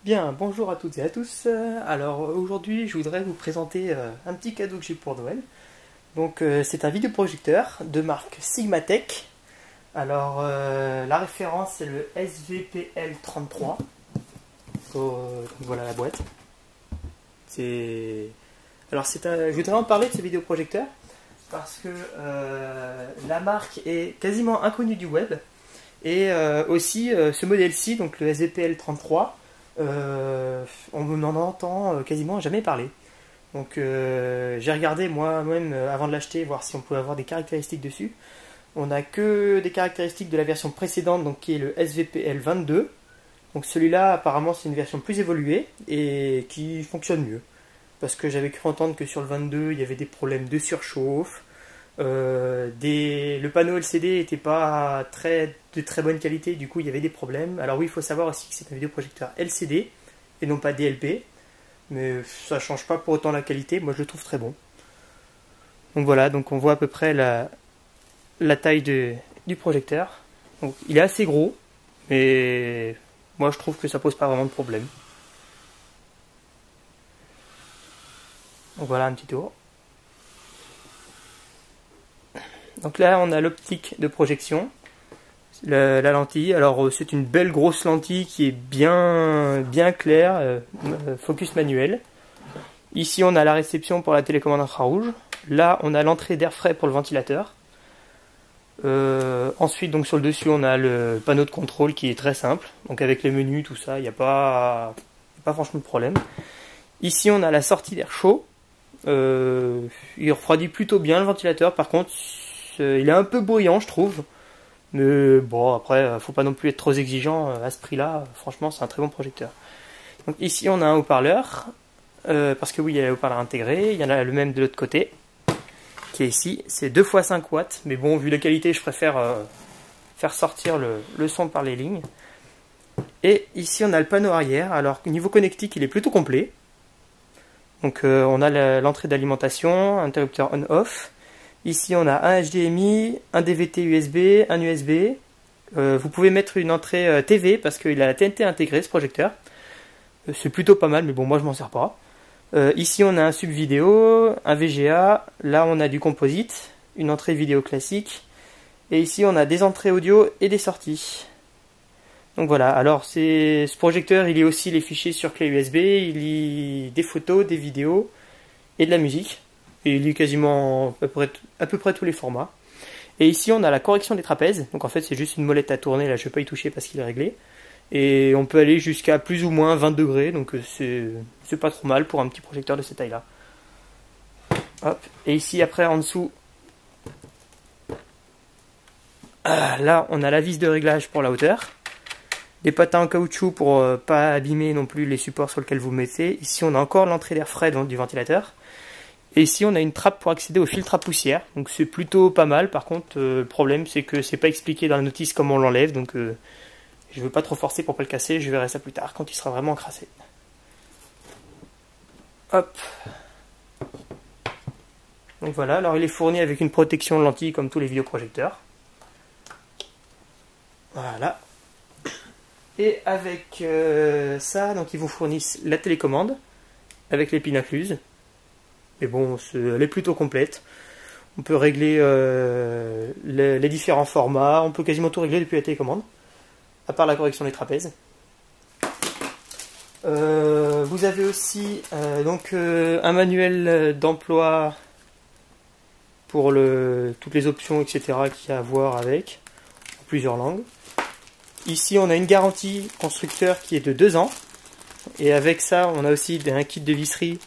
Bien, bonjour à toutes et à tous. Alors aujourd'hui, je voudrais vous présenter un petit cadeau que j'ai pour Noël. Donc c'est un vidéoprojecteur de marque Sigmatech. Alors la référence c'est le SVPL33. Donc voilà la boîte. Je voudrais en parler de ce vidéoprojecteur parce que la marque est quasiment inconnue du web et aussi ce modèle-ci, donc le SVPL33. On n'en entend quasiment jamais parler. Donc j'ai regardé moi-même avant de l'acheter, voir si on pouvait avoir des caractéristiques dessus. On n'a que des caractéristiques de la version précédente, donc qui est le SVPL 22. Donc celui-là apparemment c'est une version plus évoluée et qui fonctionne mieux. Parce que j'avais cru entendre que sur le 22 il y avait des problèmes de surchauffe. Le panneau LCD n'était pas de très bonne qualité, du coup il y avait des problèmes. Alors oui, il faut savoir aussi que c'est un vidéoprojecteur LCD et non pas DLP, mais ça change pas pour autant la qualité, moi je le trouve très bon. Donc voilà, donc on voit à peu près la taille du projecteur. Donc il est assez gros, mais moi je trouve que ça pose pas vraiment de problème. Donc voilà un petit tour. Donc là on a l'optique de projection, la lentille. Alors c'est une belle grosse lentille qui est bien claire, focus manuel. Ici on a la réception pour la télécommande infrarouge. Là on a l'entrée d'air frais pour le ventilateur. Ensuite donc sur le dessus on a le panneau de contrôle qui est très simple. Donc avec les menus tout ça, il n'y a pas franchement de problème. Ici on a la sortie d'air chaud. Il refroidit plutôt bien le ventilateur, par contre il est un peu bruyant je trouve, mais bon après faut pas non plus être trop exigeant à ce prix là, franchement c'est un très bon projecteur. Donc ici on a un haut-parleur, parce que oui il y a le haut-parleur intégré, il y en a le même de l'autre côté, qui est ici, c'est 2 x 5 watts, mais bon vu la qualité je préfère faire sortir le son par les lignes. Et ici on a le panneau arrière, alors niveau connectique il est plutôt complet. Donc on a l'entrée d'alimentation, interrupteur on-off. Ici on a un HDMI, un DVT USB, un USB. Vous pouvez mettre une entrée TV parce qu'il a la TNT intégrée ce projecteur. C'est plutôt pas mal, mais bon moi je m'en sers pas. Ici on a un sub vidéo, un VGA. Là on a du composite, une entrée vidéo classique. Et ici on a des entrées audio et des sorties. Donc voilà, alors ce projecteur il lit aussi les fichiers sur clé USB, il lit des photos, des vidéos et de la musique. Et il lit quasiment à peu près tous les formats. Et ici on a la correction des trapèzes, donc en fait c'est juste une molette à tourner, là je ne vais pas y toucher parce qu'il est réglé. Et on peut aller jusqu'à plus ou moins 20 degrés, donc c'est pas trop mal pour un petit projecteur de cette taille là. Hop. Et ici après en dessous, là on a la vis de réglage pour la hauteur. Des patins en caoutchouc pour pas abîmer non plus les supports sur lesquels vous mettez. Ici on a encore l'entrée d'air frais du ventilateur. Et ici on a une trappe pour accéder au filtre à poussière. Donc c'est plutôt pas mal. Par contre le problème c'est que c'est pas expliqué dans la notice comment on l'enlève. Donc je veux pas trop forcer pour pas le casser. Je verrai ça plus tard quand il sera vraiment encrassé. Hop. Donc voilà, alors il est fourni avec une protection lentille comme tous les vidéoprojecteurs. Voilà. Et avec ça, donc ils vous fournissent la télécommande avec les pins incluses. Mais bon, elle est plutôt complète. On peut régler les différents formats. On peut quasiment tout régler depuis la télécommande, à part la correction des trapèzes. Vous avez aussi un manuel d'emploi pour toutes les options, etc. qu'il y a à voir avec, en plusieurs langues. Ici, on a une garantie constructeur qui est de 2 ans. Et avec ça, on a aussi un kit de visserie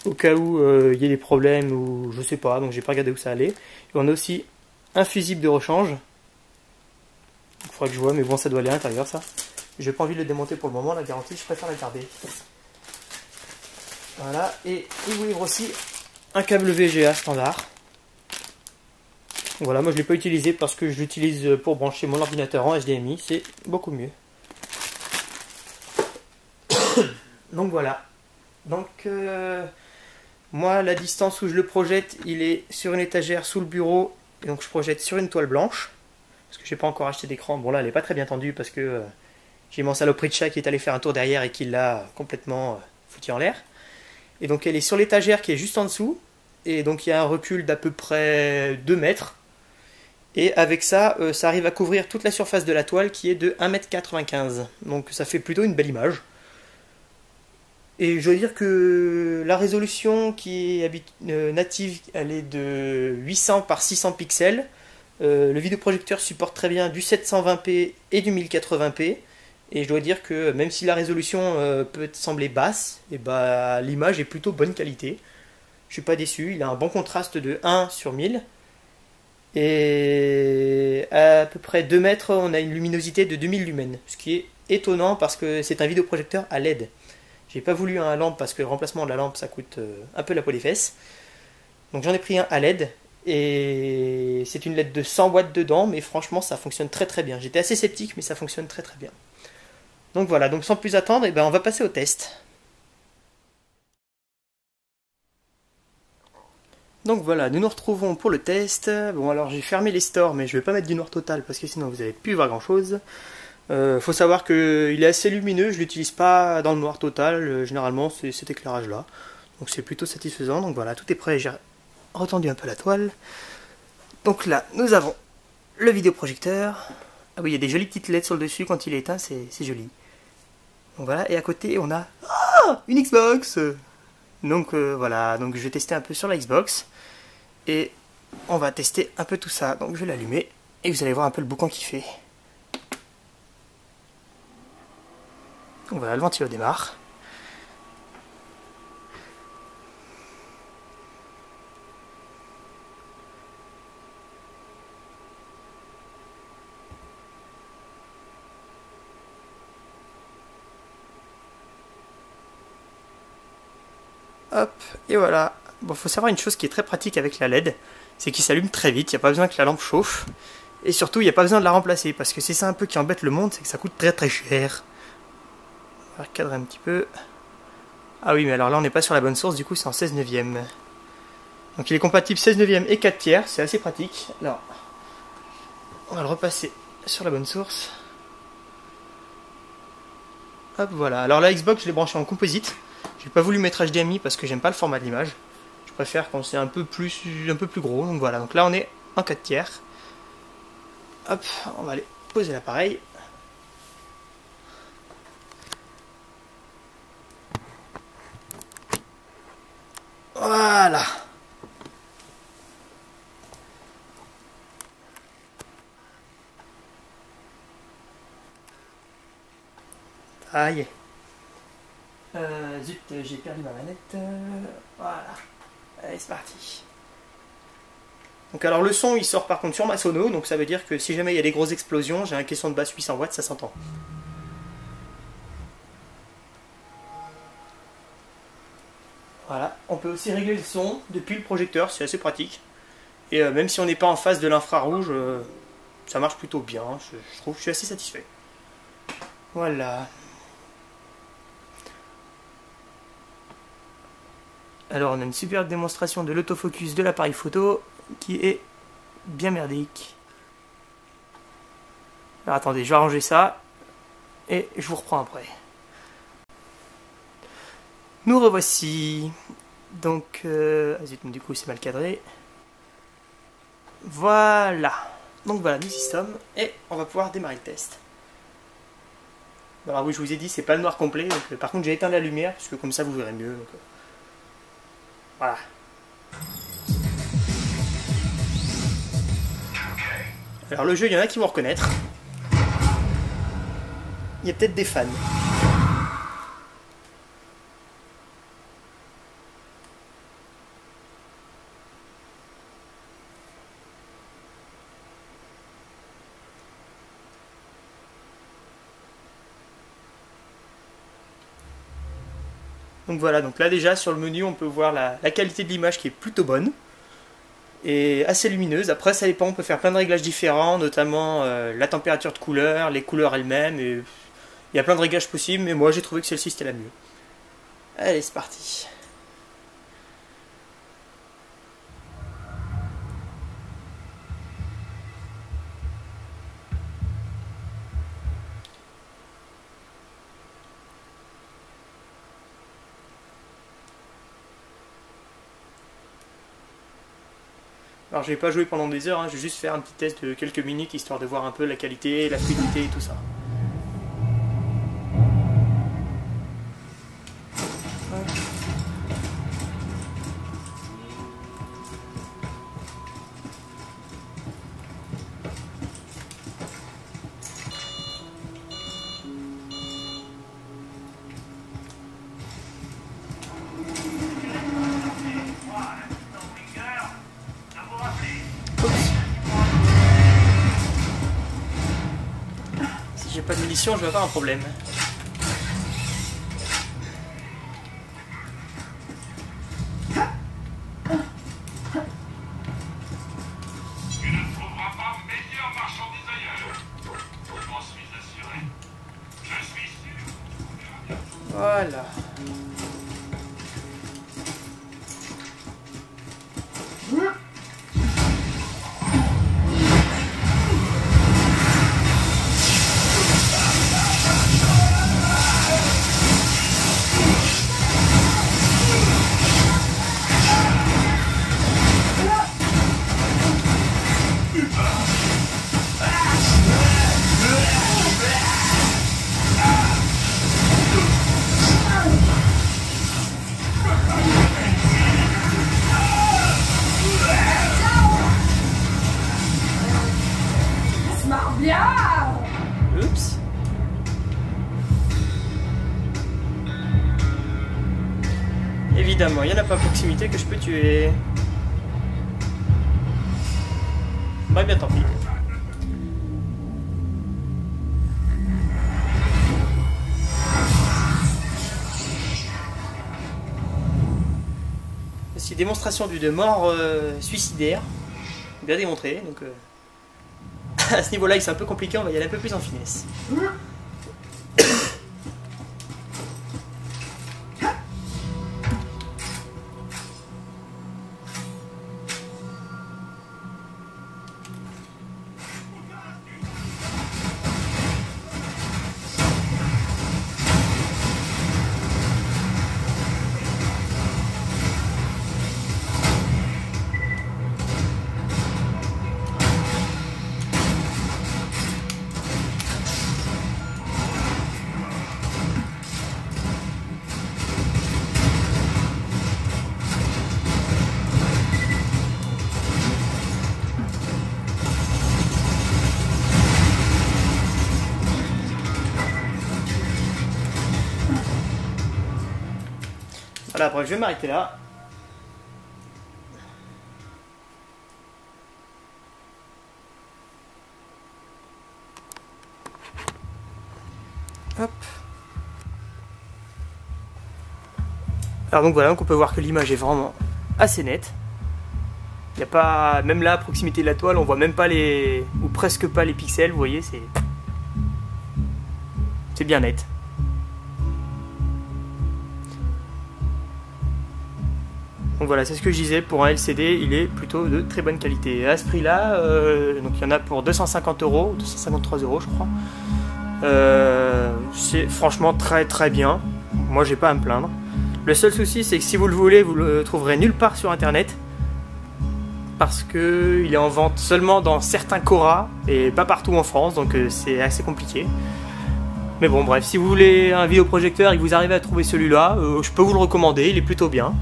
au cas où il y a des problèmes ou je sais pas, donc j'ai pas regardé où ça allait. Et on a aussi un fusible de rechange. Il faudra que je vois, mais bon, ça doit aller à l'intérieur, ça. J'ai pas envie de le démonter pour le moment, la garantie, je préfère la garder. Voilà, et il vous livre aussi un câble VGA standard. Voilà, moi je ne l'ai pas utilisé parce que je l'utilise pour brancher mon ordinateur en HDMI, c'est beaucoup mieux. Donc voilà. Donc moi la distance où je le projette, il est sur une étagère sous le bureau, et donc je projette sur une toile blanche, parce que j'ai pas encore acheté d'écran. Bon là elle est pas très bien tendue parce que J'ai mon saloperie de chat qui est allé faire un tour derrière et qui l'a complètement foutu en l'air. Et donc elle est sur l'étagère qui est juste en dessous. Et donc il y a un recul d'à peu près 2 mètres. Et avec ça, ça arrive à couvrir toute la surface de la toile qui est de 1,95 m. Donc ça fait plutôt une belle image. Et je veux dire que la résolution qui est native, elle est de 800 par 600 pixels. Le vidéoprojecteur supporte très bien du 720p et du 1080p. Et je dois dire que même si la résolution peut sembler basse, et bah, l'image est plutôt bonne qualité. Je suis pas déçu, il a un bon contraste de 1 sur 1000. Et à peu près 2 mètres, on a une luminosité de 2000 lumens. Ce qui est étonnant parce que c'est un vidéoprojecteur à LED. J'ai pas voulu un lampe parce que le remplacement de la lampe ça coûte un peu la peau des fesses. Donc j'en ai pris un à LED. Et c'est une LED de 100 watts dedans, mais franchement ça fonctionne très très bien. J'étais assez sceptique, mais ça fonctionne très très bien. Donc voilà, donc sans plus attendre, eh ben, on va passer au test. Donc voilà, nous nous retrouvons pour le test. Bon alors j'ai fermé les stores, mais je vais pas mettre du noir total parce que sinon vous n'allez plus voir grand chose. Faut savoir qu'il est assez lumineux, je l'utilise pas dans le noir total, généralement c'est cet éclairage là. Donc c'est plutôt satisfaisant, donc voilà, tout est prêt, j'ai retendu un peu la toile. Donc là, nous avons le vidéoprojecteur. Ah oui, il y a des jolies petites LED sur le dessus, quand il est éteint, c'est joli. Donc voilà, et à côté on a une Xbox. Donc voilà, donc je vais tester un peu sur la Xbox. Et on va tester un peu tout ça. Donc je vais l'allumer et vous allez voir un peu le boucan qu'il fait. Donc voilà, le ventilo démarre. Hop, et voilà. Bon, faut savoir une chose qui est très pratique avec la LED, c'est qu'il s'allume très vite, il n'y a pas besoin que la lampe chauffe. Et surtout, il n'y a pas besoin de la remplacer, parce que c'est ça un peu qui embête le monde, c'est que ça coûte très très cher. On va recadrer un petit peu. Ah oui, mais alors là, on n'est pas sur la bonne source, du coup, c'est en 16 neuvième. Donc il est compatible 16 neuvième et 4 tiers, c'est assez pratique. Alors, on va le repasser sur la bonne source. Hop, voilà. Alors la Xbox, je l'ai branché en composite. J'ai pas voulu mettre HDMI parce que j'aime pas le format de l'image. Je préfère quand c'est un peu plus gros. Donc voilà, donc là on est en 4 tiers. Hop, on va aller poser l'appareil. Voilà. Aïe. Zut, j'ai perdu ma manette. Voilà. Allez, c'est parti. Donc alors le son il sort par contre sur ma sono, donc ça veut dire que si jamais il y a des grosses explosions, j'ai un caisson de basse 800 watts, ça s'entend. Voilà, on peut aussi régler le son depuis le projecteur, c'est assez pratique. Et même si on n'est pas en face de l'infrarouge, ça marche plutôt bien, je trouve, je suis assez satisfait. Voilà. Alors on a une super démonstration de l'autofocus de l'appareil photo qui est bien merdique. Alors attendez, je vais arranger ça et je vous reprends après. Nous revoici. Donc, zut, du coup c'est mal cadré. Voilà. Donc voilà, nous y sommes et on va pouvoir démarrer le test. Alors oui, je vous ai dit, c'est pas le noir complet. Donc, par contre, j'ai éteint la lumière parce que comme ça vous verrez mieux. Donc, voilà. Alors le jeu, il y en a qui vont reconnaître. Il y a peut-être des fans. Donc voilà, donc là déjà sur le menu on peut voir la qualité de l'image qui est plutôt bonne et assez lumineuse. Après ça dépend, on peut faire plein de réglages différents, notamment la température de couleur, les couleurs elles-mêmes, et il y a plein de réglages possibles, mais moi j'ai trouvé que celle-ci c'était la mieux. Allez, c'est parti. Alors je vais pas jouer pendant des heures, hein, je vais juste faire un petit test de quelques minutes histoire de voir un peu la qualité, la fluidité et tout ça. Si j'ai pas de munitions, je vais avoir un problème. Voilà. Oups. Évidemment, il n'y en a pas à proximité que je peux tuer. Bah bien tant pis. C'est démonstration d'une mort suicidaire. Bien démontré, donc à ce niveau-là, c'est un peu compliqué, on va y aller un peu plus en finesse. Voilà, bref, je vais m'arrêter là. Hop. Alors donc voilà, donc on peut voir que l'image est vraiment assez nette. Il n'y a pas, même là à proximité de la toile, on voit même pas les, ou presque pas les pixels, vous voyez, c'est bien net. Donc voilà, c'est ce que je disais, pour un LCD, il est plutôt de très bonne qualité. Et à ce prix-là, donc il y en a pour 250 €, 253 € je crois. C'est franchement très très bien. Moi, j'ai pas à me plaindre. Le seul souci, c'est que si vous le voulez, vous le trouverez nulle part sur internet. Parce que il est en vente seulement dans certains Cora et pas partout en France, donc c'est assez compliqué. Mais bon, bref, si vous voulez un vidéoprojecteur et que vous arrivez à trouver celui-là, je peux vous le recommander, il est plutôt bien.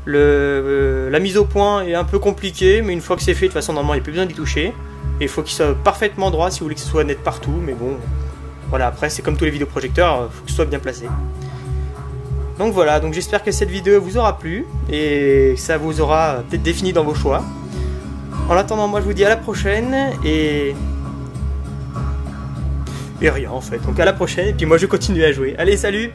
La mise au point est un peu compliquée, mais une fois que c'est fait, de toute façon, normalement, il n'y a plus besoin d'y toucher. Et il faut qu'il soit parfaitement droit si vous voulez que ce soit net partout, mais bon, voilà, après, c'est comme tous les vidéoprojecteurs, il faut que ce soit bien placé. Donc voilà, donc j'espère que cette vidéo vous aura plu, et ça vous aura peut-être défini dans vos choix. En attendant, moi, je vous dis à la prochaine, et rien, en fait. Donc à la prochaine, et puis moi, je continue à jouer. Allez, salut!